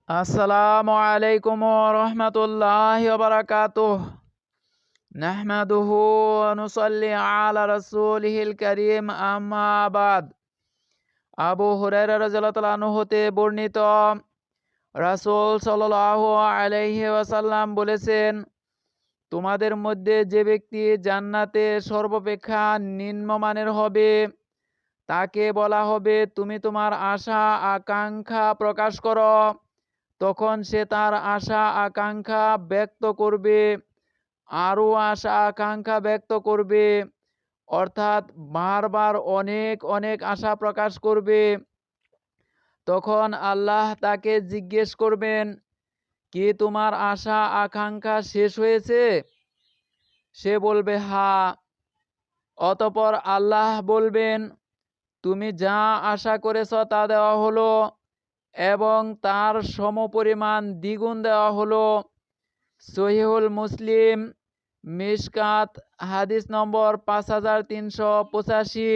আসসালামু আলাইকুম রহমতুল্লাহি ওয়া বারাকাতুহু। নাহমাদুহু ওয়া নুসাল্লি আলা রাসূলিহিল কারীম, আম্মা বাদ। আবু হুরায়রা রাদিয়াল্লাহু তাআলা আনহু হতে বর্ণিত, রাসূল সাল্লাল্লাহু আলাইহি ওয়াসাল্লাম বলেছেন, তোমাদের মধ্যে যে ব্যক্তি জান্নাতে সর্বাপেক্ষা নিম্নমানের হবে, তাকে বলা হবে, তুমি তোমার আশা আকাঙ্ক্ষা প্রকাশ করো। তখন সে তার আশা আকাঙ্ক্ষা ব্যক্ত করবে, আরও আশা আকাঙ্ক্ষা ব্যক্ত করবে, অর্থাৎ বারবার অনেক অনেক আশা প্রকাশ করবে। তখন আল্লাহ তাকে জিজ্ঞেস করবেন, কি তোমার আশা আকাঙ্ক্ষা শেষ হয়েছে? সে বলবে, হ্যাঁ। অতঃপর আল্লাহ বলবেন, তুমি যা আশা করেছ তা দেওয়া হলো এবং তার সমপরিমাণ দ্বিগুণ দেওয়া হলো। সহিহুল মুসলিম, মিশকাত, হাদিস নম্বর 5385।